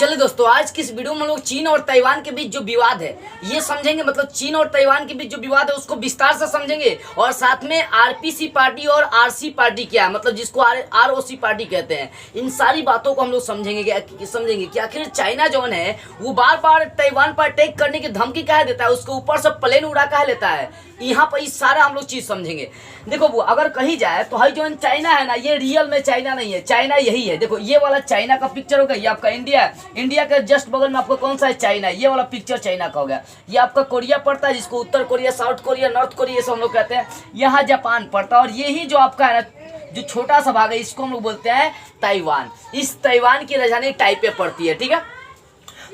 चलिए दोस्तों, आज की इस वीडियो में हम लोग चीन और ताइवान के बीच जो विवाद है ये समझेंगे। मतलब चीन और ताइवान के बीच जो विवाद है उसको विस्तार से समझेंगे और साथ में आरपीसी पार्टी और आरसी पार्टी क्या है, मतलब जिसको आरओसी पार्टी कहते हैं, इन सारी बातों को हम लोग समझेंगे कि आखिर चाइना जो है वो बार बार ताइवान पर अटैक करने की धमकी कह देता है, उसके ऊपर से प्लेन उड़ा कह लेता है। यहाँ पर इस सारा हम लोग चीज समझेंगे। देखो वो अगर कही जाए तो जो चाइना है ना, ये रियल में चाइना नहीं है, चाइना यही है। देखो ये वाला चाइना का पिक्चर हो गया, ये आपका इंडिया है, इंडिया के जस्ट बगल में आपको कौन सा है, चाइना। ये वाला पिक्चर चाइना का हो गया। ये आपका कोरिया पड़ता है, जिसको उत्तर Korea, south Korea, north Korea सब हम लोग कहते हैं। यहाँ जापान पड़ता है और यही जो आपका है ना जो छोटा सा भाग है इसको हम लोग बोलते हैं ताइवान। इस ताइवान की राजधानी टाइपे पड़ती है, ठीक है।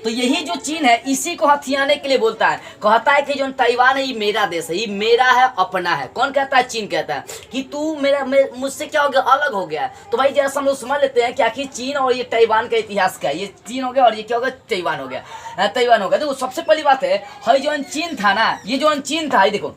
तो यही जो चीन है इसी को हथियाने के लिए बोलता है, कहता है कि जो ताइवान है ये मेरा देश है, ये मेरा है, अपना है। कौन कहता है? चीन कहता है कि तू मुझसे क्या हो गया, अलग हो गया। तो भाई जैसा हम लोग समझ लेते हैं कि आखिर चीन और ये ताइवान का इतिहास क्या है। ये चीन हो गया और ये क्या हो गया, ताइवान हो गया। ताइवान हो गया। तो सबसे पहली बात है जो चीन था ना, ये जो चीन था, देखो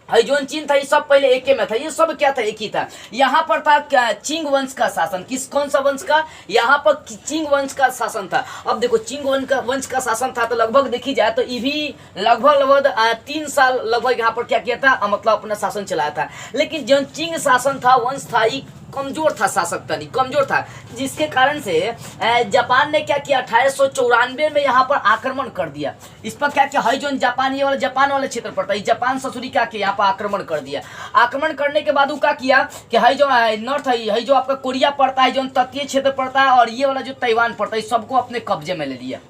जो चीन था ये सब पहले एक में था। ये सब क्या था, एक ही था। यहाँ पर था चिंग वंश का शासन। कौन सा वंश का? यहाँ पर चिंग वंश का शासन था। अब देखो चिंग वंश का शासन था तो लगभग देखी जाए तो ये भी लगभग 3 साल लगभग यहाँ पर क्या किया था, मतलब अपना शासन चलाया था। लेकिन जो चिंग शासन था, वंश था, ये कमजोर था, शासक था नहीं, कमजोर था, जिसके कारण से जापान ने क्या किया, 1894 में यहाँ पर आक्रमण कर दिया। इस पर क्या किया, जो जापान, ये वाला जापान वाले क्षेत्र पड़ता है, जापान ससुरी क्या किया, यहाँ पर आक्रमण कर दिया। आक्रमण करने के बाद वो क्या किया कि जो नॉर्थ है, जो आपका कोरिया पड़ता है, जो तटीय क्षेत्र पड़ता है, और ये वाला जो ताइवान पड़ता है, सबको अपने कब्जे में ले लिया।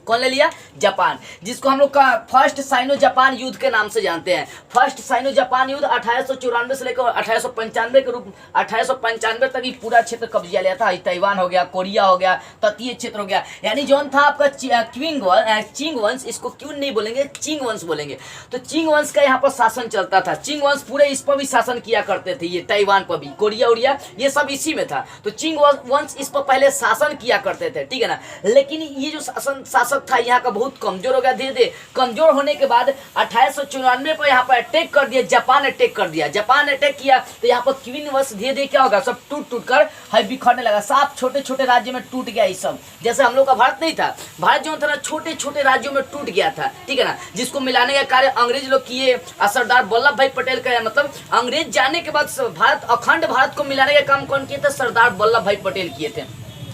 कौन ले लिया? जापान, जिसको हम लोग का फर्स्ट साइनो जापान युद्ध के नाम से जानते हैं। फर्स्ट साइनो जापान युद्ध 1894 से लेकर 1895 के रूप 1895 तक ही पूरा क्षेत्र कब्जा लिया था। ताइवान हो गया, कोरिया हो गया, तटीय क्षेत्र हो गया। यानी जो था आपका चिंग वंश, इसको क्यों नहीं बोलेंगे, चिंग वंश बोलेंगे। तो चिंग वंश का यहाँ पर शासन चलता था। चिंग वंश पूरे इस पर भी शासन किया करते थे, ये ताइवान पर भी, कोरिया उरिया ये सब इसी में था। तो चिंग वंश इस पर पहले शासन किया करते थे, ठीक है ना। लेकिन ये जो शासक था यहाँ का बहुत कमजोर हो गया। धीरे धीरे कमजोर होने के बाद 1894 पर यहाँ पर अटैक कर दिया, जापान अटैक कर दिया। जापान अटैक किया तो यहाँ पर क्वीन वंश धीरे धीरे क्या होगा, सब टूट कर बिखरने लगा। साफ छोटे छोटे राज्यों में टूट गया ये सब। जैसे हम लोग का भारत नहीं था, भारत जो था ना छोटे छोटे राज्यों में टूट गया था, ठीक है ना। जिसको मिलाने का कार्य अंग्रेज लोग किए, सरदार वल्लभ भाई पटेल का, मतलब अंग्रेज जाने के बाद भारत, अखंड भारत को मिलाने का काम कौन किए थे? सरदार वल्लभ भाई पटेल किए थे,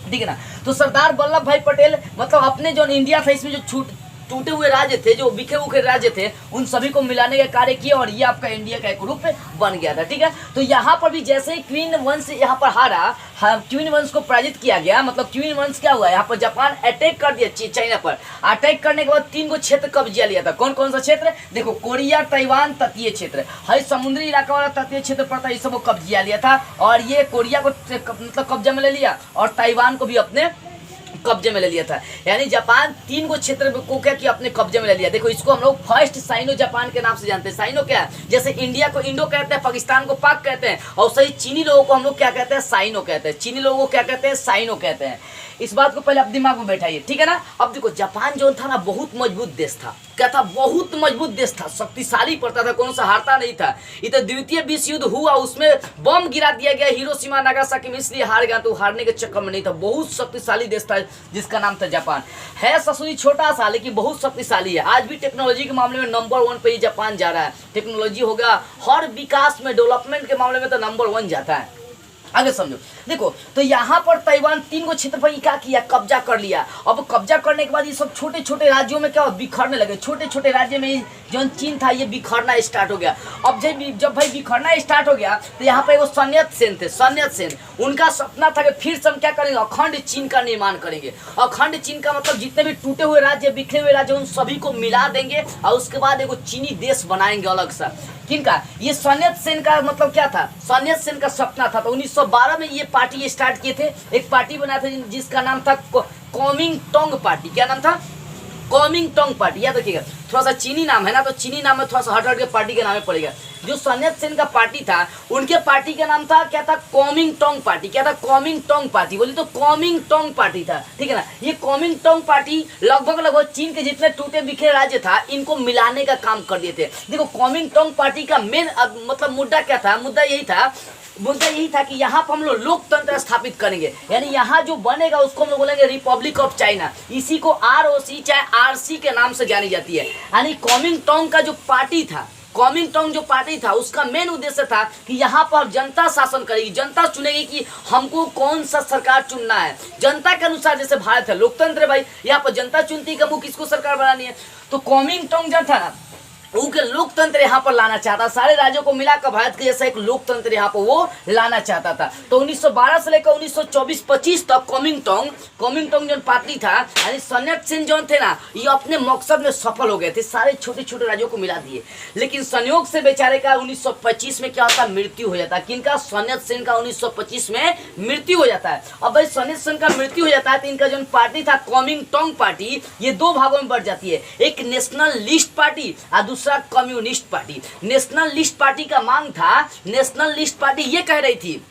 ठीक है ना। तो सरदार वल्लभ भाई पटेल मतलब अपने जो इंडिया था इसमें जो टूटे हुए राज्य थे, जो बिखे हुए राज्य थे, उन सभी को मिलाने का कार्य किया और ये आपका इंडिया का एक रूप बन गया था, ठीक है। तो यहाँ पर भी जैसे ही क्वीन वंश यहाँ पर हारा, क्वीन वंश को पराजित किया गया। मतलब क्वीन वंश क्या हुआ, यहाँ पर जापान अटैक कर दिया चाइना पर। अटैक करने के बाद 3 गो क्षेत्र कब्जा लिया था। कौन कौन सा क्षेत्र? देखो कोरिया, ताइवान, तटीय क्षेत्र, समुद्री इलाका वाला तटीय क्षेत्र पड़ता है, ये सबको कब्जा लिया था। और ये कोरिया को मतलब कब्जा में ले लिया और ताइवान को भी अपने कब्जे में ले लिया था। यानी जापान 3 गो क्षेत्र को क्या किया, अपने कब्जे में ले लिया। देखो इसको हम लोग फर्स्ट साइनो जापान के नाम से जानते हैं। साइनो क्या है? जैसे इंडिया को इंडो कहते हैं, पाकिस्तान को पाक कहते हैं, और सही चीनी लोगों को हम लोग क्या कहते हैं, साइनो कहते हैं। चीनी लोगों को क्या कहते हैं, साइनो कहते हैं। इस बात को पहले आप दिमाग में बैठाइए, ठीक है ना। अब देखो जापान जो था ना बहुत मजबूत देश था। क्या था? बहुत मजबूत देश था, शक्तिशाली पड़ता था, कौन सा हारता नहीं था। ये तो द्वितीय विश्व युद्ध हुआ, उसमें बम गिरा दिया गया हिरोशिमा नागासाकी में, इसलिए हार गया। तो हारने के चक्कर में नहीं था, बहुत शक्तिशाली देश था जिसका नाम था जापान। है ससुरी छोटा सा लेकिन बहुत शक्तिशाली है। आज भी टेक्नोलॉजी के मामले में नंबर 1 पे ही जापान जा रहा है। टेक्नोलॉजी हो गया, हर विकास में, डेवलपमेंट के मामले में तो नंबर 1 जाता है। आगे समझो, देखो तो यहाँ पर ताइवान 3 गो क्षेत्र पर क्या किया, कब्जा कर लिया। अब कब्जा करने के बाद ये सब छोटे छोटे राज्यों में क्या बिखरने लगे। छोटे छोटे राज्य में जो चीन था ये बिखरना स्टार्ट हो गया। अब जब भाई बिखरना स्टार्ट हो गया तो यहाँ पर वो सन्यत सेन थे। सन्यत सेन, उनका सपना था कि फिर से हम क्या करेंगे, अखंड चीन का निर्माण करेंगे। अखंड चीन का मतलब जितने भी टूटे हुए राज्य, बिखरे हुए राज्य, उन सभी को मिला देंगे और उसके बाद एगो चीनी देश बनाएंगे अलग सा। किनका? ये सन्यत सेन का मतलब क्या था, सन्यत सेन का सपना था। तो 1912 में ये पार्टी स्टार्ट किए थे। एक पार्टी बनाया था जिसका नाम था कुओमिंगटांग पार्टी। क्या नाम था? कुओमिंगटांग पार्टी। याद रखिएगा, थोड़ा सा चीनी नाम है ना, तो चीनी नाम में थोड़ा सा हट के पार्टी के नाम में पड़ेगा। जो सन्यत सेन का पार्टी था, उनके पार्टी का नाम था क्या था, कुओमिंगटांग पार्टी। क्या था? कुओमिंगटांग पार्टी। बोली तो कुओमिंगटांग पार्टी था, ठीक है ना। ये कुओमिंगटांग पार्टी लगभग चीन के जितने टूटे बिखरे राज्य था इनको मिलाने का काम कर दिए थे। देखो कुओमिंगटांग पार्टी का मेन मतलब मुद्दा क्या था, मुद्दा यही था मुद्दा यही था कि यहाँ पर हम लोग लोकतंत्र स्थापित करेंगे, यानी यहाँ जो बनेगा उसको हम लोग बोलेंगे रिपब्लिक ऑफ चाइना। इसी को ROC चाहे RC के नाम से जानी जाती है। यानी कॉमिंगटांग का जो पार्टी था, कॉमिंगटांग जो पार्टी था, उसका मेन उद्देश्य था कि यहाँ पर जनता शासन करेगी, जनता चुनेगी कि हमको कौन सा सरकार चुनना है। जनता के अनुसार, जैसे भारत है लोकतंत्र है भाई, यहाँ पर जनता चुनती है कि हमको किसको सरकार बनानी है। तो कॉमिंगटांग जो था ना, उनके लोकतंत्र यहाँ पर लाना चाहता, सारे राज्यों को मिलाकर भारत के जैसा एक लोकतंत्र यहाँ पर वो लाना चाहता था। तो 1912 से लेकर 1924-25 तक कॉमिंगटांग जो पार्टी था, यानी सन यत सेन जो थे ना, ये अपने मकसद में सफल हो गए थे, सारे छोटे छोटे राज्यों को मिला दिए। लेकिन संयोग से बेचारे का 1925 में क्या होता, मृत्यु हो जाता है। किनका? सन यत सेन का 1925 में मृत्यु हो जाता है। अब भाई सन यत सेन का मृत्यु हो जाता है तो इनका जो पार्टी था कॉमिंगटांग पार्टी, ये दो भागों में बढ़ जाती है, एक नेशनलिस्ट पार्टी और दूसरा कम्युनिस्ट पार्टी। नेशनलिस्ट पार्टी का मांग था, नेशनलिस्ट पार्टी ये कह रही थी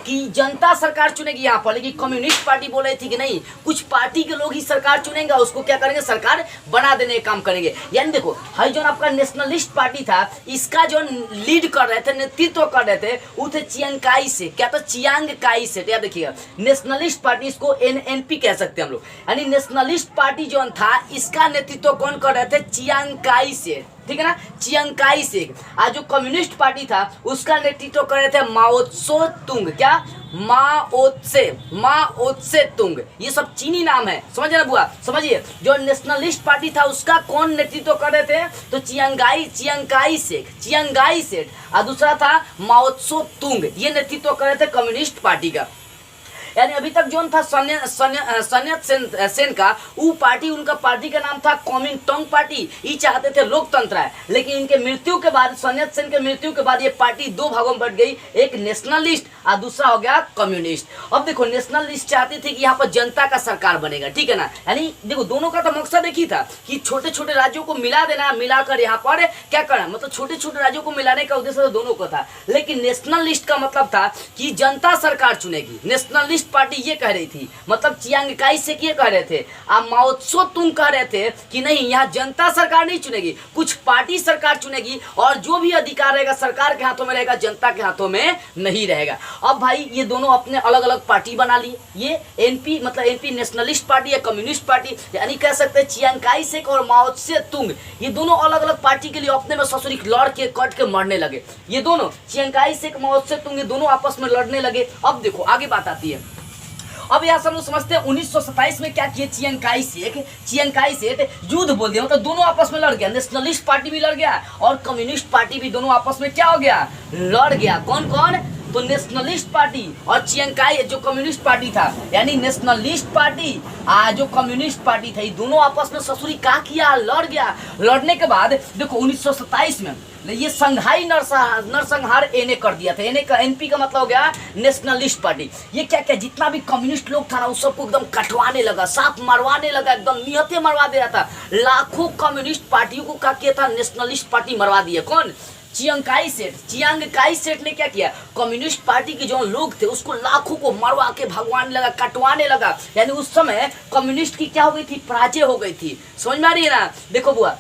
कि जनता सरकार चुनेगी यहाँ पर, लेकिन कम्युनिस्ट पार्टी बोल रही थी कि नहीं, कुछ पार्टी के लोग ही सरकार चुनेंगे, उसको क्या करेंगे, सरकार बना देने का काम करेंगे। यानी देखो हाई जो आपका नेशनलिस्ट पार्टी था, इसका जो लीड कर रहे थे, नेतृत्व कर रहे थे, वो थे चियांग काई से। क्या था? चियांग काई से। याद देखिएगा, नेशनलिस्ट पार्टी, इसको NNP कह सकते हैं हम लोग। यानी नेशनलिस्ट पार्टी जो था, इसका नेतृत्व कौन कर रहे थे? चियांग काई से, ठीक है ना, चियांग काई शेक। आज जो कम्युनिस्ट पार्टी था, उसका नेतृत्व कर रहे थे माओ त्से तुंग। क्या? माओ त्से तुंग। ये सब चीनी नाम है, समझे ना बुआ? समझिए, जो नेशनलिस्ट पार्टी था उसका कौन नेतृत्व कर रहे थे? तो चियांग काई शेक। और दूसरा था माओ त्से तुंग, ये नेतृत्व कर रहे थे कम्युनिस्ट पार्टी का। यानी अभी तक जो था सन यत सेन का, वो पार्टी, उनका पार्टी का नाम था कॉमिंगटांग पार्टी। ये चाहते थे लोकतंत्र है, लेकिन इनके मृत्यु के बाद, सन यत सेन के मृत्यु के बाद, ये पार्टी दो भागों में बढ़ गई, एक नेशनलिस्ट और दूसरा हो गया कम्युनिस्ट। अब देखो, नेशनलिस्ट चाहती थी कि यहाँ पर जनता का सरकार बनेगा, ठीक है ना। यानी देखो, दोनों का तो मकसद एक ही था कि छोटे छोटे राज्यों को मिला देना, मिलाकर यहाँ पर क्या करना, मतलब छोटे छोटे राज्यों को मिलाने का उद्देश्य तो दोनों का था। लेकिन नेशनलिस्ट का मतलब था कि जनता सरकार चुनेगी। नेशनलिस्ट पार्टी ये कह रही थी, मतलब चियांग काई शेक ये कह रहे थे, और माओ त्से तुंग कह रहे थे कि नहीं, यहाँ जनता सरकार नहीं चुनेगी, कुछ पार्टी सरकार चुनेगी, और जो भी अधिकार रहेगा सरकार के हाथों में रहेगा, जनता के हाथों में नहीं रहेगा। अब भाई ये दोनों अपने अलग अलग पार्टी बना लिए। ये NP मतलब NP नेशनलिस्ट पार्टी या कम्युनिस्ट पार्टी, यानी कह सकते हैं चियांग काई शेक और माओ त्से तुंग, ये दोनों अलग अलग पार्टी के लिए अपने में ससुरी लड़ के कट के मरने लगे। ये दोनों चियांग काई शेक, माओ त्से तुंग, ये दोनों आपस में लड़ने लगे। अब देखो आगे बात आती है। अब यहाँ सब लोग समझते हैं 1927 में क्या किए चियांग काई शेक युद्ध बोल दिया, मतलब दोनों आपस में लड़ गया। नेशनलिस्ट पार्टी भी लड़ गया और कम्युनिस्ट पार्टी भी, दोनों आपस में क्या हो गया, लड़ गया। कौन कौन? तो नेशनलिस्ट पार्टी और चियांग काई जो कम्युनिस्ट पार्टी था, यानी नेशनलिस्ट पार्टी जो कम्युनिस्ट पार्टी था, ये दोनों आपस में ससुरी क्या किया, लड़ गया। लड़ने के बाद देखो 1927 में ये संघाई नरसंहार एने कर दिया था। NP का मतलब हो गया नेशनलिस्ट पार्टी। ये क्या क्या जितना भी कम्युनिस्ट लोग था ना, उस सबको एकदम कटवाने लगा, साफ मरवाने लगा, एकदम निहत्थे मरवा दे रहा था। लाखों कम्युनिस्ट पार्टियों को क्या किया था, नेशनलिस्ट पार्टी मरवा दिया। कौन? चियांग काई शेक ने क्या किया, कम्युनिस्ट पार्टी के जो लोग थे उसको लाखों को मरवा के भगवान लगा, कटवाने लगा। यानी उस समय कम्युनिस्ट की क्या हो गई थी, पराजय हो गई थी। समझ में आ रही है ना? देखो बुआ,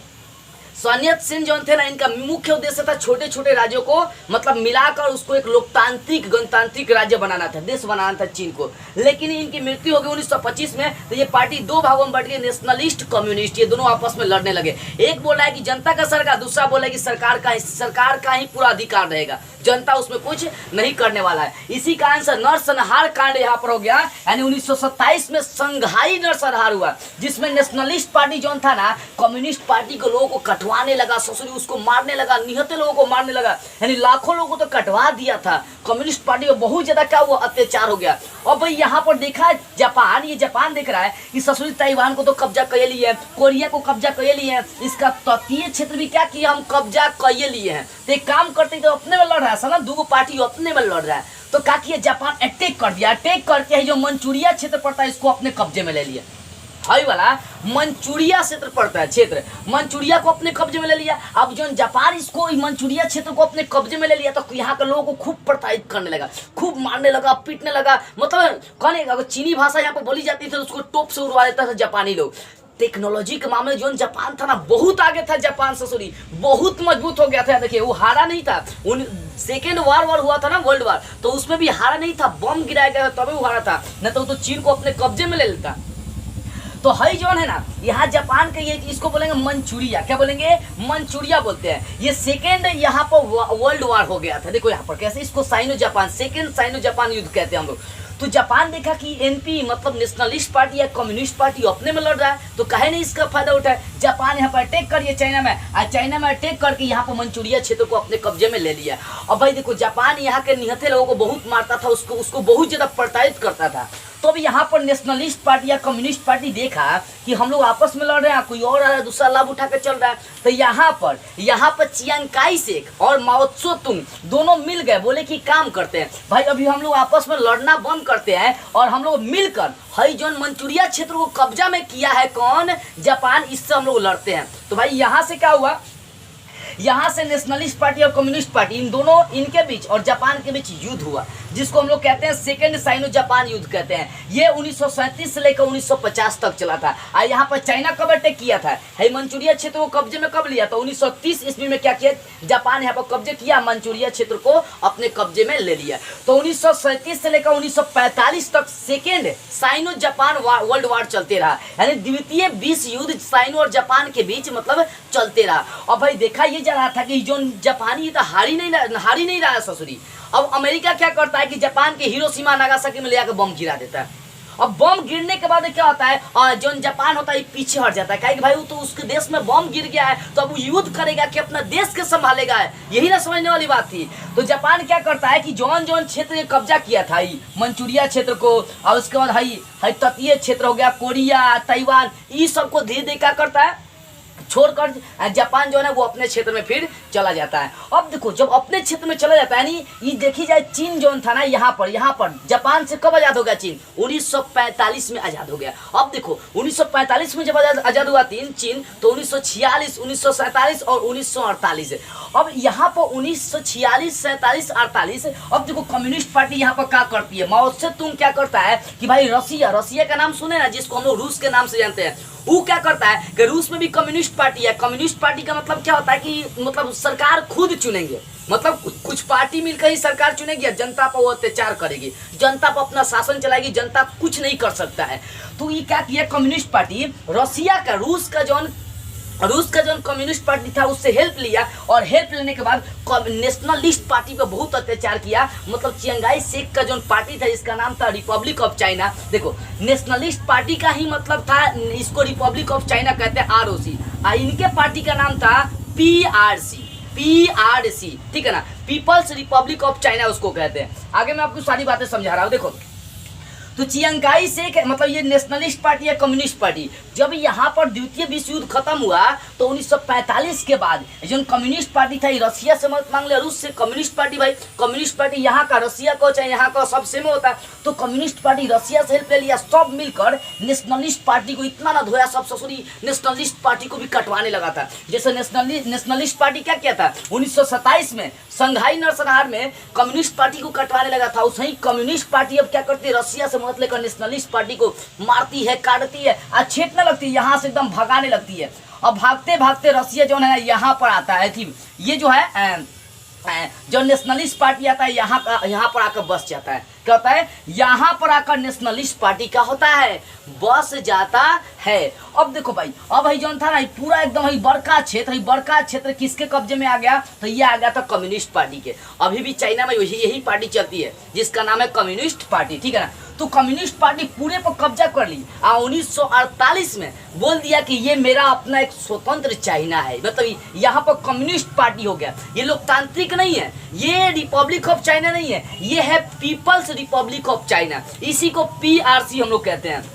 सन यत सेन जो थे ना, इनका मुख्य उद्देश्य था छोटे छोटे राज्यों को मतलब मिलाकर उसको एक लोकतांत्रिक गणतांत्रिक राज्य बनाना था, देश बनाना था चीन को। लेकिन इनकी मृत्यु हो गई 1925 में, तो ये पार्टी दो भागों में बढ़ गई, नेशनलिस्ट कम्युनिस्ट। ये दोनों आपस में लड़ने लगे। एक बोला है कि जनता का सरकार, दूसरा बोला है कि सरकार का ही पूरा अधिकार रहेगा, जनता उसमें कुछ नहीं करने वाला है। इसी कारण से नरसंहार कांड यहाँ पर हो गया। यानी 1927 में संघाई नरसंहार हुआ, जिसमें नेशनलिस्ट पार्टी जो था ना, कम्युनिस्ट पार्टी के लोगों को कटवाने लगा, ससुरी उसको मारने लगा, निहत्थे लोगों को मारने लगा। यानी लाखों लोगों को तो कटवा दिया था। कम्युनिस्ट पार्टी में बहुत ज्यादा क्या हुआ, अत्याचार हो गया। और भाई यहाँ पर देखा जापान, ये जापान देख रहा है कि ससुरी ताइवान को तो कब्जा कर लिए है, कोरिया को कब्जा कर लिए है, इसका तटीय क्षेत्र भी क्या किया, हम कब्जा कर लिए हैं। तो एक काम करते तो अपने में लड़ रहा है, साला दो पार्टी अपने में लड़ रहा है। तो क्या किया, जापान अटैक कर दिया। अटैक करके जो मंचूरिया क्षेत्र पड़ता है इसको अपने कब्जे में ले लिया। हाई वाला मंचूरिया क्षेत्र पड़ता है, क्षेत्र मंचूरिया को अपने कब्जे में ले लिया। अब जो जापान इसको मंचूरिया क्षेत्र को अपने कब्जे में ले लिया, तो यहाँ के लोगों को खूब प्रताड़ित करने लगा, खूब मारने लगा, पीटने लगा। मतलब कहने अगर चीनी भाषा यहाँ पर बोली जाती थी तो उसको टोप से उड़वा देता था जापानी लोग। टेक्नोलॉजी के मामले जो जापान था ना बहुत आगे था। जापान ससुरी बहुत मजबूत हो गया था। देखिए वो हारा नहीं था। उन सेकेंड वार हुआ था ना, वर्ल्ड वार, तो उसमें भी हारा नहीं था। बम गिराया गया था तभी वो हारा था, नहीं तो चीन को अपने कब्जे में ले लेता। तो हई जोन है ना, यहाँ जापान के ये इसको बोलेंगे मंचूरिया। क्या बोलेंगे? मंचूरिया बोलते हैं। ये सेकेंड यहाँ पर वर्ल्ड वार हो गया था। देखो यहाँ पर कैसे इसको Sino Japan, second Sino Japan युद्ध कहते हैं हम लोग। तो जापान देखा कि एनपी मतलब नेशनलिस्ट पार्टी या कम्युनिस्ट पार्टी अपने में लड़ रहा है, तो कहे नहीं इसका फायदा उठाए। जापान यहाँ पर अटैक करिए चाइना में, और चाइना में अटैक करके यहाँ पर मंचूरिया क्षेत्र को अपने कब्जे में ले लिया। अब भाई देखो जापान यहाँ के निहत्थे लोगों को बहुत मारता था, उसको बहुत ज्यादा प्रताड़ित करता था। तो अब यहाँ पर नेशनलिस्ट पार्टी या कम्युनिस्ट पार्टी देखा कि हम लोग आपस में लड़ रहे हैं, कोई और दूसरा लाभ उठा कर चल रहा है, तो यहाँ पर चियांग काई शेक और माओ त्से तुंग दोनों मिल गए, बोले कि काम करते हैं भाई, अभी हम लोग आपस में लड़ना बंद करते हैं और हम लोग मिलकर हई जोन मंचूरिया क्षेत्र को कब्जा में किया है कौन? जापान, इससे हम लोग लड़ते हैं। तो भाई यहाँ से क्या हुआ? यहाँ से नेशनलिस्ट पार्टी और कम्युनिस्ट पार्टी इन दोनों इनके बीच और जापान के बीच युद्ध हुआ, जिसको हम लोग कहते हैं सेकेंड साइनो जापान युद्ध कहते हैं। ये 1937 से लेकर 1950 तक चला था। और यहाँ पर चाइना कब अटैक किया था? है मंचूरिया क्षेत्र को कब्जे में कब लिया था? 1930 ईस्वी में क्या किया? जापान यहाँ पर कब्जे किया, मंचूरिया क्षेत्र को अपने कब्जे में ले लिया। तो 1937 से लेकर 1945 तक second Sino Japan world war चलते रहा, यानी द्वितीय विश्व युद्ध साइनो और जापान के बीच मतलब चलते रहा। और भाई देखा ये जा रहा था कि जो जापानी तो हार ही नहीं रहा है ससुरी। अब अमेरिका क्या करता है कि जापान के हिरोशिमा नागासाकी में ले आकर बम गिरा देता है। अब बम गिरने के बाद क्या होता है, जो जापान होता है पीछे हट जाता है, कहे कि भाई वो तो उसके देश में बम गिर गया है, तो अब वो युद्ध करेगा कि अपना देश के संभालेगा, यही ना समझने वाली बात थी। तो जापान क्या करता है कि जौन क्षेत्र ने कब्जा किया था मंचूरिया क्षेत्र को, और उसके बाद हई तटीय क्षेत्र हो गया, कोरिया, ताइवान, ये सबको धीरे धीरे क्या करता है छोड़कर जापान जो है वो अपने क्षेत्र में फिर चला जाता है। अब देखो जब अपने क्षेत्र में चला जाता है यानी ये देखी जाए चीन जो था ना यहाँ पर जापान से कब आजाद हो गया चीन? 1945 में आजाद हो गया। अब देखो 1945 में जब आजाद हुआ चीन, तो 1946, 1947 और 1948। अब यहाँ पर 1946, 47, 48 अब देखो कम्युनिस्ट पार्टी यहाँ पर क्या करती है? माओ त्से तुंग क्या करता है कि भाई रसिया का नाम सुने ना, जिसको हम लोग रूस के नाम से जानते हैं, वो क्या करता है कि रूस में भी कम्युनिस्ट पार्टी है। कम्युनिस्ट पार्टी का मतलब क्या होता है कि मतलब सरकार खुद चुनेंगे, मतलब कुछ पार्टी मिलकर ही सरकार चुनेगी, जनता पर वो अत्याचार करेगी, जनता पर अपना शासन चलाएगी, जनता कुछ नहीं कर सकता है। तो ये क्या किया कम्युनिस्ट पार्टी? रूस का जो कम्युनिस्ट पार्टी था उससे हेल्प लिया, और हेल्प लेने के बाद नेशनलिस्ट पार्टी पे बहुत अत्याचार किया। मतलब चियांगाई शेक का जो पार्टी था जिसका नाम था रिपब्लिक ऑफ चाइना, देखो नेशनलिस्ट पार्टी का ही मतलब था, इसको रिपब्लिक ऑफ चाइना कहते हैं, ROC। इनके पार्टी का नाम था PRC, ठीक है ना, पीपल्स रिपब्लिक ऑफ चाइना उसको कहते हैं। आगे मैं आपको सारी बातें समझा रहा हूँ। देखो तो चियांगाई शेक मतलब ये नेशनलिस्ट पार्टी या कम्युनिस्ट पार्टी, जब यहाँ पर द्वितीय विश्व युद्ध खत्म हुआ तो 1945 के बाद जो कम्युनिस्ट पार्टी था, रसिया से मत मांग लिया, रूस से कम्युनिस्ट पार्टी, भाई कम्युनिस्ट पार्टी यहाँ का रसिया को चाहे यहाँ का सब सेम होता है, तो कम्युनिस्ट पार्टी रसिया से हेल्प ले लिया, सब मिलकर नेशनलिस्ट पार्टी को इतना ना धोया, सब ससुरी नेशनलिस्ट पार्टी को भी कटवाने लगा था। जैसे नेशनलिस्ट पार्टी क्या किया था 1927 में संघाई नरसंहार में कम्युनिस्ट पार्टी को कटवाने लगा था, उस ही कम्युनिस्ट पार्टी अब क्या करती है, रसिया से मदद लेकर नेशनलिस्ट पार्टी को मारती है, काटती है, छेटने लगती है, यहाँ से एकदम भगाने लगती है। अब भागते भागते रसिया जो है यहाँ पर आता है, ये जो है जो नेशनलिस्ट पार्टी आता है यहाँ पर आकर बस जाता है। क्या होता है? यहाँ पर आकर नेशनलिस्ट पार्टी का होता है बस जाता है। अब देखो भाई, अब जो था ना पूरा एकदम बड़का क्षेत्र किसके कब्जे में आ गया? तो ये आ गया था कम्युनिस्ट पार्टी के। अभी भी चाइना में यही पार्टी चलती है जिसका नाम है कम्युनिस्ट पार्टी, ठीक है ना। तो कम्युनिस्ट पार्टी पूरे पर कब्जा कर ली। 1948 में बोल दिया कि ये मेरा अपना एक स्वतंत्र चाइना है, मतलब यहाँ पर कम्युनिस्ट पार्टी हो गया। ये लोकतांत्रिक नहीं है, ये रिपब्लिक ऑफ चाइना नहीं है, ये है पीपल्स रिपब्लिक ऑफ चाइना। इसी को PRC हम लोग कहते हैं।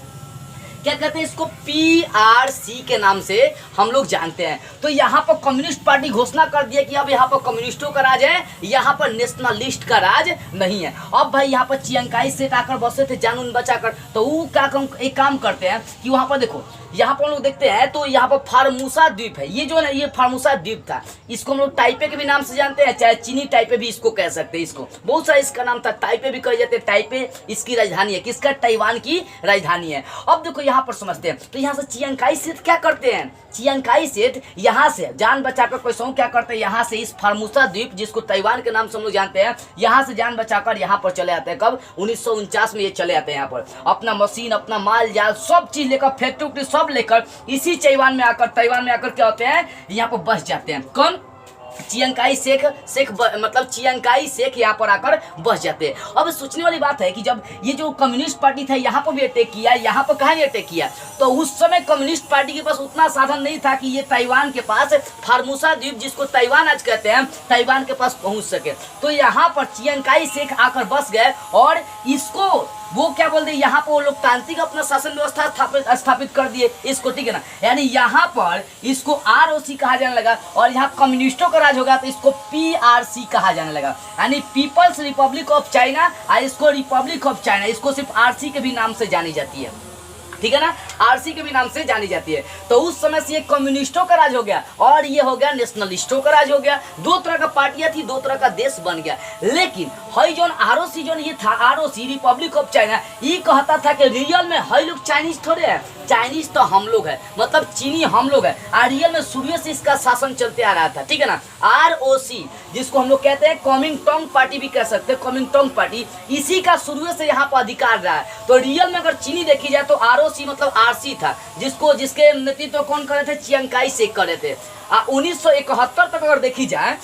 क्या कहते हैं इसको? PRC के नाम से हम लोग जानते हैं। तो यहाँ पर कम्युनिस्ट पार्टी घोषणा कर दिया कि अब यहाँ पर कम्युनिस्टों का राज है, यहाँ पर नेशनलिस्ट का राज नहीं है। अब भाई यहाँ पर चियांगाई शेक आकर बसे थे जानून बचाकर, तो वो क्या एक काम करते हैं कि वहाँ पर देखो यहाँ पर हम लोग देखते हैं तो यहाँ पर फार्मूसा द्वीप है, ये जो है ना ये फार्मूसा द्वीप था। इसको हम लोग टाइपे के भी नाम से जानते हैं, चाहे चीनी टाइपे भी इसको कह सकते हैं। इसको बहुत सारा इसका नाम था, टाइपे भी कहे जाते हैं। टाइपे इसकी राजधानी है, किसका? ताइवान की राजधानी है। अब देखो यहाँ पर समझते हैं, तो यहाँ से चियांग काई शेख क्या करते हैं? चियांग काई शेख यहाँ से जान बचाकर कैसे क्या करते हैं, यहाँ से इस फार्मूसा द्वीप जिसको ताइवान के नाम से हम लोग जानते हैं, यहाँ से जान बचाकर यहाँ पर चले आते हैं। कब? 1949 में ये चले आते हैं यहाँ पर, अपना मशीन, अपना माल जाल सब चीज लेकर, फैक्ट्री सब लेकर इसी ताइवान में आकर क्या होते हैं, यहाँ पर बस जाते हैं। कौन? चियांग काई शेख मतलब चियांग काई शेख यहाँ पर आकर बस जाते हैं। अब सोचने वाली बात है कि जब ये जो कम्युनिस्ट पार्टी था यहाँ पर भी अटैक किया, यहाँ पर कहाँ अटैक किया, तो उस समय कम्युनिस्ट पार्टी के पास उतना साधन नहीं था कि ये ताइवान के पास, फार्मूसा द्वीप जिसको ताइवान आज कहते हैं, ताइवान के पास पहुंच सके। तो यहाँ पर चियांग काई शेख आकर बस गए और इसको वो क्या बोल दिए, यहाँ पर वो लोकतांत्रिक अपना शासन व्यवस्था स्थापित कर दिए इसको, ठीक है ना। यानी यहाँ पर इसको आरओसी कहा जाने लगा और यहाँ कम्युनिस्टों का राज होगा तो इसको पीआरसी कहा जाने लगा, यानी पीपल्स रिपब्लिक ऑफ चाइना। और इसको रिपब्लिक ऑफ चाइना, इसको सिर्फ आरसी के भी नाम से जानी जाती है, ठीक है ना, आरसी के भी नाम से जानी जाती है। तो उस समय से ये कम्युनिस्टों का राज हो गया और ये हो गया नेशनलिस्टों का राज हो गया। दो तरह का पार्टियां थी, दो तरह का देश बन गया। लेकिन हई जोन आरओसी जोन ये था, आरओसी रिपब्लिक ऑफ चाइना, ये कहता था कि रियल में हई लोग चाइनीज थोड़े है, चाइनीज तो हम लोग है, मतलब चीनी हम लोग है। और रियल में शुरू से इसका शासन चलते आ रहा था, ठीक है ना। आरओसी जिसको हम लोग कहते हैं कॉमिंगटोंग पार्टी भी कह सकते हैं, कॉमिंगटोंग पार्टी, इसी का शुरू से यहाँ पर अधिकार रहा है। तो रियल में अगर चीनी देखी जाए तो आरओसी मतलब आरसी था, जिसके नेतृत्व कौन कर रहे थे? चियांग काई शेख कर रहे थे। 1971 तक अगर देखी जाए,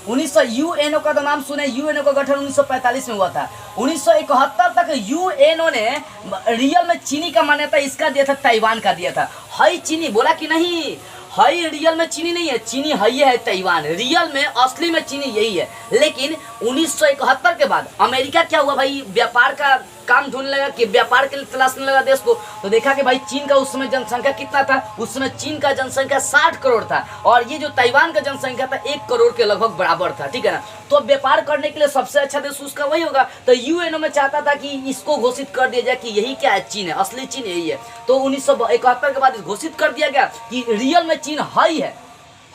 1900 यूएनओ का तो नाम सुने, यूएनओ का गठन 1945 में हुआ था। 1971 तक यूएनओ ने रियल में चीनी का मान्यता इसका दिया था, ताइवान का दिया था। हई चीनी बोला कि नहीं, हई रियल में चीनी नहीं है, चीनी हई है ताइवान, रियल में असली में चीनी यही है। लेकिन 1971 के बाद अमेरिका क्या हुआ भाई, व्यापार का काम ढूंढने लगा, कि व्यापार के लिए तलाशने लगा देश को। तो देखा कि भाई चीन का उस समय जनसंख्या कितना था, उस समय चीन का जनसंख्या 60 करोड़ था और ये जो ताइवान का जनसंख्या था 1 करोड़ के लगभग बराबर था, ठीक है ना। तो व्यापार करने के लिए सबसे अच्छा देश उसका वही होगा। तो यूएनओ में चाहता था कि इसको घोषित कर दिया जाए कि यही क्या है, चीन है, असली चीन यही है। तो 1971 के बाद घोषित कर दिया गया कि रियल में चीन हई है,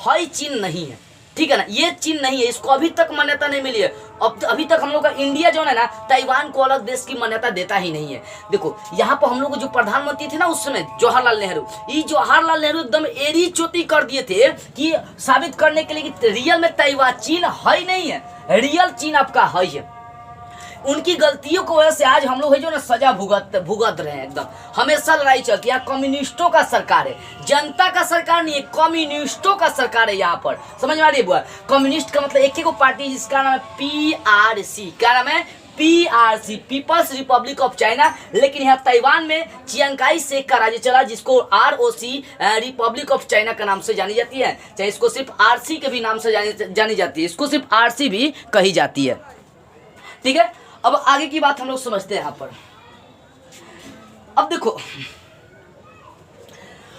हई चीन नहीं है, ठीक है ना, ये चीन नहीं है, इसको अभी तक मान्यता नहीं मिली है। अब अभी तक हम लोग का इंडिया जो है ना, ताइवान को अलग देश की मान्यता देता ही नहीं है। देखो यहाँ पर हम लोग जो प्रधानमंत्री थे ना उस समय, जवाहरलाल नेहरू, ये जवाहरलाल नेहरू एकदम एड़ी चोटी कर दिए थे कि साबित करने के लिए कि रियल में ताइवान चीन है नहीं है, रियल चीन आपका है। उनकी गलतियों को वजह से आज हम लोग है जो ना सजा भुगत रहे हैं। एकदम हमेशा लड़ाई चलती है, कम्युनिस्टों का सरकार है, जनता का सरकार नहीं है, कम्युनिस्टों का सरकार है यहाँ पर, समझ में आ रही है बुआ। कम्युनिस्ट का मतलब एक ही को पार्टी जिसका नाम है पीआरसी, क्या नाम है? PRC, People's Republic of China. लेकिन यहाँ ताइवान में चियांग काई शेख का राज्य चला, जिसको आरओसी रिपब्लिक ऑफ चाइना का नाम से जानी जाती है, चाहे इसको सिर्फ आरसी के भी नाम से जानी जाती है, इसको सिर्फ आरसी भी कही जाती है, ठीक है। अब आगे की बात हम लोग समझते हैं यहाँ पर। अब देखो,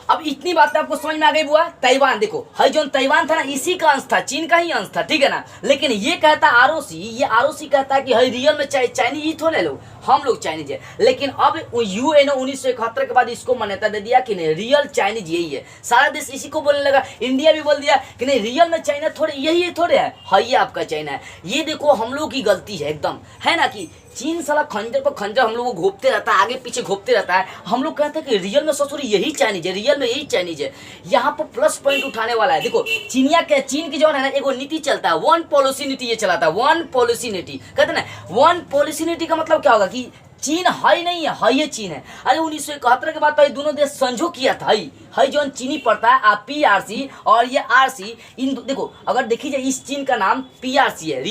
अब इतनी बात आपको समझ में आ गई बुआ। ताइवान देखो, हई जो ताइवान था ना इसी का अंश था, चीन का ही अंश था, ठीक है ना। लेकिन ये कहता आरओसी, ये आरओसी कहता है कि हई रियल में चाइनीज ही थोड़े लोग, हम लोग चाइनीज है। लेकिन अब यूएनओ 1971 के बाद इसको मान्यता दे दिया कि नहीं, रियल चाइनीज यही है। सारा देश इसी को बोलने लगा, इंडिया भी बोल दिया कि नहीं, रियल में चाइना थोड़े यही थोड़े है, ये आपका चाइना है। ये देखो हम लोग की गलती है एकदम, है ना, कि चीन साला खंजर पर खंजर हम लोग को घोपते रहता है, आगे पीछे घोपते रहता है। हम लोग कहते हैं कि रियल में ससुर यही चाइनीज है, रियल में यही चाइनीज है। यहाँ पर प्लस पॉइंट उठाने वाला है। देखो चीन की जो है ना एगो नीति चलता है, वन पॉलिसी नीति, ये चलाता है वन पॉलिसी नीति, कहते ना वन पॉलिसी नीति का मतलब क्या होगा कि चीन है नहीं है, ये चीन है। अरे 1971 के बाद तो ये दोनों देश संजो किया था, हई जो चीनी पड़ता है पीआरसी और ये आरसी, इन देखो अगर देखी जाए इस चीन का नाम पीआरसी है,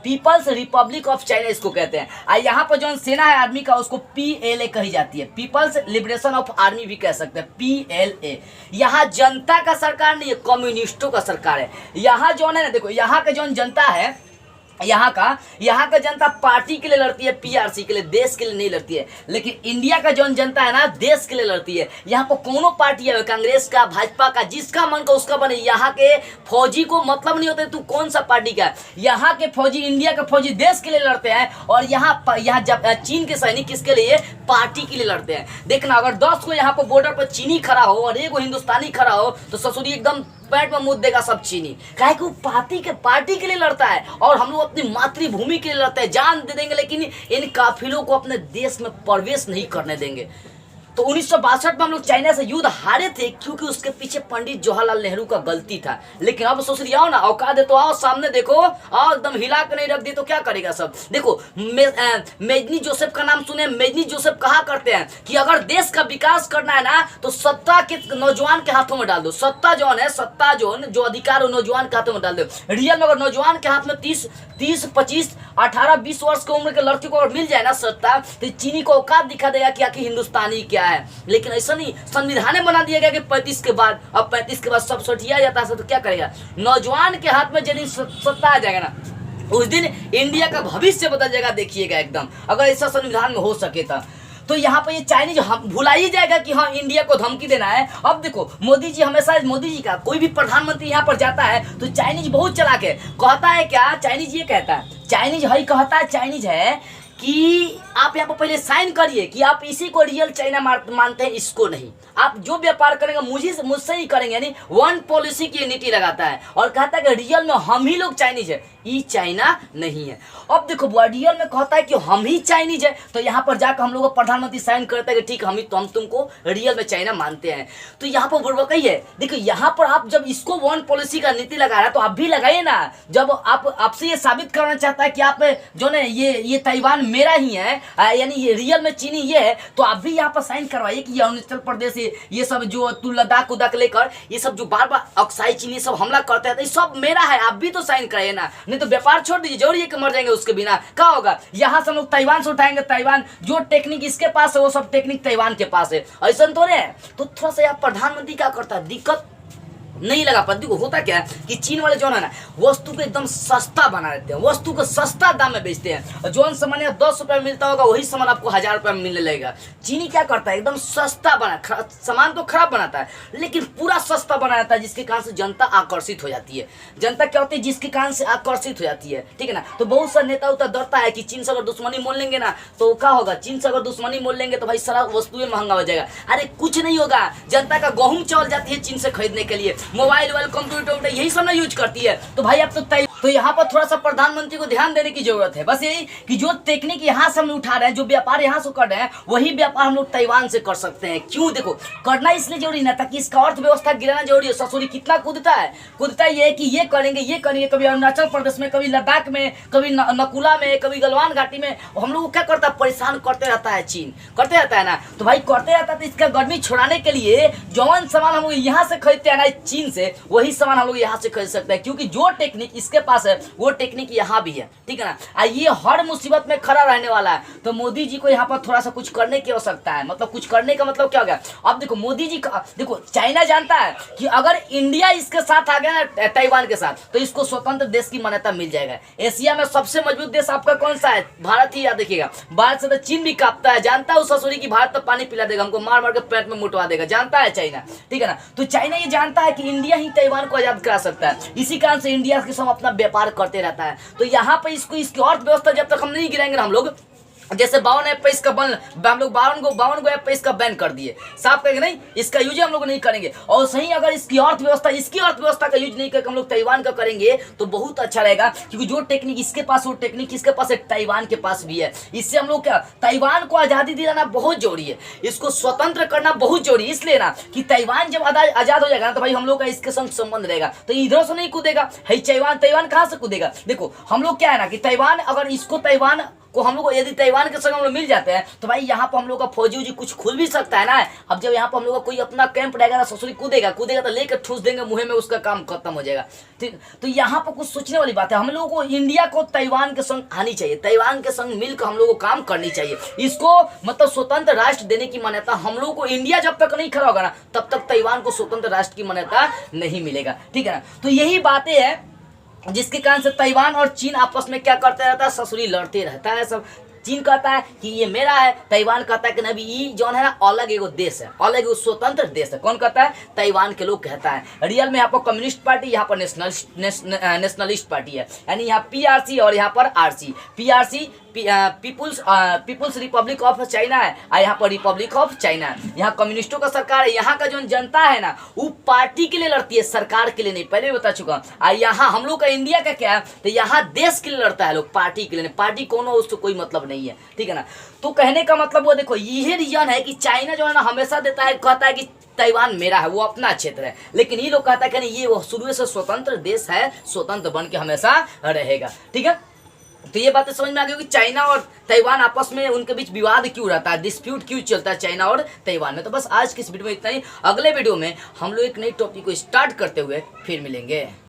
पीपल्स रिपब्लिक ऑफ चाइना इसको कहते हैं। और यहाँ पर जो सेना है आर्मी का उसको पीएलए कही जाती है, पीपल्स लिबरेशन ऑफ आर्मी भी कह सकते हैं, पीएलए। यहाँ जनता का सरकार नहीं है, कम्युनिस्टों का सरकार है। यहाँ जो है ना देखो, यहाँ का जो जनता है यहाँ का जनता पार्टी के लिए लड़ती है, पीआरसी के लिए, देश के लिए नहीं लड़ती है। लेकिन इंडिया का जो जनता है ना, देश के लिए लड़ती है। यहाँ पर कोनो पार्टी है, कांग्रेस का, भाजपा का, जिसका मन का उसका बने। यहाँ के फौजी को मतलब नहीं होता तू कौन सा पार्टी का है। यहाँ के फौजी, इंडिया के फौजी देश के लिए लड़ते हैं, और यहाँ जब चीन के सैनिक किसके लिए, पार्टी के लिए लड़ते हैं। देखना, अगर 10 को यहाँ पर बॉर्डर पर चीनी खड़ा हो और 1 हिंदुस्तानी खड़ा हो तो ससुरी एकदम पैट में मुद्द देगा सब चीनी। काहे कि वो पार्टी के लिए लड़ता है, और हम लोग अपनी मातृभूमि के लिए लड़ते हैं। जान दे देंगे, लेकिन इन काफिलों को अपने देश में प्रवेश नहीं करने देंगे। तो 1962 में हम लोग चाइना से युद्ध हारे थे, क्योंकि उसके पीछे पंडित जवाहरलाल नेहरू का गलती था। लेकिन अब सोच रही, आओ ना, औकात है तो आओ, सामने देखो, आओ, एकदम हिला के नहीं रख दी तो क्या करेगा सब। देखो, मेजनी जोसेफ का नाम सुने। मेजनी जोसेफ कहा करते हैं कि अगर देश का विकास करना है ना, तो सत्ता के नौजवान के हाथों में डाल दो। सत्ता जो अधिकार नौजवान के हाथों में डाल दो। रियल में अगर नौजवान के हाथ में 30, 25, 18, 20 वर्ष की उम्र के लड़की को अगर मिल जाए ना सत्ता, तो चीनी को औकात दिखा देगा कि आखिर हिंदुस्तानी क्या है। लेकिन ऐसा नहीं, संविधान बना दिया गया कि 35 के बाद, अब 35 के बाद सब सठिया जाता है, तो क्या करेगा। नौजवान के हाथ में यदि सत्ता आ जाएगा ना, उस दिन इंडिया का भविष्य बदल जाएगा। देखिएगा एकदम, अगर ऐसा संविधान में हो सके तो यहाँ पर ये चाइनीज हम भुला ही जाएगा कि हाँ इंडिया को धमकी देना है। अब देखो, मोदी जी हमेशा, मोदी जी का कोई भी प्रधानमंत्री यहाँ पर जाता है तो चाइनीज बहुत चालाक है। कहता है क्या, चाइनीज ये कहता है, चाइनीज है कि आप यहाँ पर पहले साइन करिए कि आप इसी को रियल चाइना मानते हैं, इसको नहीं। आप जो व्यापार करेंगे मुझसे ही करेंगे, यानी वन पॉलिसी की नीति लगाता है, और कहता है कि रियल में हम ही लोग चाइनीज है, ये चाइना नहीं है। अब देखो, रियल में कहता है कि हम ही चाइनीज है, तो यहाँ पर जाकर हम लोग प्रधानमंत्री साइन करते हैं कि ठीक, हम तुमको रियल में चाइना मानते हैं। तो यहाँ पर बुड़बकई है। देखो, यहाँ पर आप जब इसको वन पॉलिसी का नीति लगा रहा है, तो आप भी लगाइए ना। जब आपसे ये साबित करना चाहता है कि आप जो ने ये ताइवान मेरा ही है, यानी ये रियल में चीनी ये है, तो आप भी यहाँ पर साइन करवाइए कि अरुणाचल प्रदेश ये सब जो तू लद्दाख उदाख लेकर ये सब जो बार अक्साई चीनी सब हमला करते हैं, तो ये सब मेरा है। आप भी तो साइन कराइए ना, नहीं तो व्यापार छोड़ दीजिए। जरूरी है कि मर जाएंगे उसके बिना। क्या होगा, यहाँ से हम लोग ताइवान से उठाएंगे। ताइवान जो टेक्निक इसके पास है, वो सब टेक्निक ताइवान के पास है। ऐसा तो नहीं है। तो थोड़ा सा यहाँ प्रधानमंत्री क्या करता है, दिक्कत नहीं लगा पाती को। होता क्या है कि चीन वाले जो है ना, वस्तु को एकदम सस्ता बना देते हैं, वस्तु को सस्ता दाम में बेचते हैं। और जो सामान 10 रुपये में मिलता होगा, वही सामान आपको 1000 रुपये में मिलने लगेगा। चीनी क्या करता है, एकदम सस्ता सामान तो खराब बनाता है, लेकिन पूरा सस्ता बनाता है, जिसके कारण से जनता आकर्षित हो जाती है। जनता क्या होती है, जिसके कारण से आकर्षित हो जाती है, ठीक है ना। तो बहुत सा नेता उतना डरता है कि चीन से अगर दुश्मनी मोल लेंगे ना, तो क्या होगा, चीन से अगर दुश्मनी मोल लेंगे तो भाई सारा वस्तुएं महंगा हो जाएगा। अरे कुछ नहीं होगा, जनता का गेहूं चावल जाती है चीन से खरीदने के लिए, मोबाइल कंप्यूटर यही सब ना यूज करती है। तो भाई अब तो यहाँ पर थोड़ा सा प्रधानमंत्री को ध्यान देने की जरूरत है। बस यही कि जो टेक्निक यहाँ से हम उठा रहे हैं, जो व्यापार यहाँ से कर रहे हैं, वही व्यापार हम लोग ताइवान से कर सकते हैं। क्यों, देखो, करना इसलिए जरूरी ना, ताकि इसका अर्थव्यवस्था गिराना जरूरी है। ससुरी कितना कूदता है ये कि ये करेंगे, कभी अरुणाचल प्रदेश में, कभी लद्दाख में, कभी नकुला में, कभी गलवान घाटी में। हम लोग को क्या करता है, परेशान करते रहता है, चीन करते रहता है ना। तो भाई करते रहता है, तो इसका गर्मी छुड़ाने के लिए जौन सामान हम लोग यहाँ से खरीदते हैं ना चीन से, वही सामान हम लोग यहाँ से खरीद सकते हैं। क्योंकि जो टेक्निक इसके पास है, वो टेक्निक यहाँ भी है, ठीक है ना। ये हर मुसीबत में खड़ा रहने वाला है। तो मोदी जी को यहाँ पर थोड़ा सा कुछ करने की आवश्यकता है। मतलब कुछ करने का मतलब क्या हो गया, अब देखो मोदी जी का, देखो चाइना जानता है कि अगर इंडिया इसके साथ आ गया ना, ताइवान के साथ, तो इसको स्वतंत्र देश की मान्यता मिल जाएगा। एशिया में सबसे मजबूत देश आपका कौन सा है, भारत ही। याद देखिएगा, भारत से तो चीन भी कांपता है, जानता है उस ससुरी की भारत तो पानी पिला देगा, हमको मार मार के पेट में मुटवा देगा, जानता है चाइना, ठीक है ना। तो चाइना ये जानता है कि इंडिया ही ताइवान को आजाद करा सकता है। इसी कारण से इंडिया के साथ अपना व्यापार करते रहता है। तो यहाँ पे इसकी अर्थव्यवस्था जब तक हम नहीं गिराएंगे ना, हम लोग जैसे 52 ऐप पे इसका हम लोग 52 ऐप पे इसका बैन कर दिए, साफ करेंगे नहीं, इसका यूज हम लोग नहीं करेंगे। और सही अगर इसकी अर्थव्यवस्था का यूज नहीं करके हम लोग ताइवान का करेंगे तो बहुत अच्छा रहेगा। क्योंकि जो टेक्निक इसके पास, वो टेक्निक इसके पास है, ताइवान के पास भी है। इससे हम लोग क्या, ताइवान को आजादी दिलाना बहुत जरूरी है, इसको स्वतंत्र करना बहुत जरूरी है। इसलिए ना कि ताइवान जब आजाद हो जाएगा ना, तो भाई हम लोग का इसके संग संबंध रहेगा। तो इधर से नहीं कूदेगा, ताइवान कहाँ से कूदेगा। देखो हम लोग क्या है ना कि ताइवान, अगर इसको ताइवान को हम लोग यदि ताइवान के संग हम लोग मिल जाते हैं, तो भाई यहाँ पर हम लोग का फौजी उजी कुछ खुल भी सकता है ना। अब जब यहाँ पर हम लोग का कोई अपना कैंप रहेगा ना, ससुरी कूदेगा तो लेकर ठूस देंगे मुँह में, उसका काम खत्म हो जाएगा। ठीक, तो यहाँ पर कुछ सोचने वाली बात है। हम लोगों को इंडिया को ताइवान के संग आनी चाहिए, ताइवान के संग मिलकर हम लोगों को काम करनी चाहिए। इसको मतलब स्वतंत्र राष्ट्र देने की मान्यता हम लोगों को, इंडिया जब तक नहीं खड़ा होगा ना, तब तक ताइवान को स्वतंत्र राष्ट्र की मान्यता नहीं मिलेगा, ठीक है ना। तो यही बातें हैं जिसके कारण से ताइवान और चीन आपस में क्या करते रहता है, ससुरी लड़ते रहता है सब। चीन कहता है कि ये मेरा है, ताइवान कहता है कि नहीं ये जौन है ना अलग एगो देश है, अलग एगो स्वतंत्र देश है। कौन कहता है? ताइवान के लोग कहता है। रियल में यहाँ पर कम्युनिस्ट पार्टी, यहाँ पर नेशनलिस्ट पार्टी है, यानी यहाँ पीआरसी और यहाँ पर RC. PRC People's Republic of China है और यहाँ पर रिपब्लिक ऑफ चाइना है। यहाँ कम्युनिस्टों का सरकार है, यहाँ का जो जनता है ना वो पार्टी के लिए लड़ती है, सरकार के लिए नहीं, पहले भी बता चुका हूँ। और यहाँ हम लोग का इंडिया का क्या है, तो यहाँ देश के लिए लड़ता है लोग, पार्टी के लिए नहीं। पार्टी कौन हो उससे कोई मतलब नहीं है, ठीक है ना। तो कहने का मतलब वो देखो यही रीजन है कि चाइना जो है ना हमेशा देता है, कहता है कि ताइवान मेरा है, वो अपना क्षेत्र है, लेकिन ये लोग कहता है कि नहीं ये वो शुरू से स्वतंत्र देश है, स्वतंत्र बन के हमेशा रहेगा, ठीक है। तो ये बातें समझ में आ गई कि चाइना और ताइवान आपस में उनके बीच विवाद क्यों रहता है, डिस्प्यूट क्यों चलता है चाइना और ताइवान में। तो बस आज की इस वीडियो में इतना ही। अगले वीडियो में हम लोग एक नई टॉपिक को स्टार्ट करते हुए फिर मिलेंगे।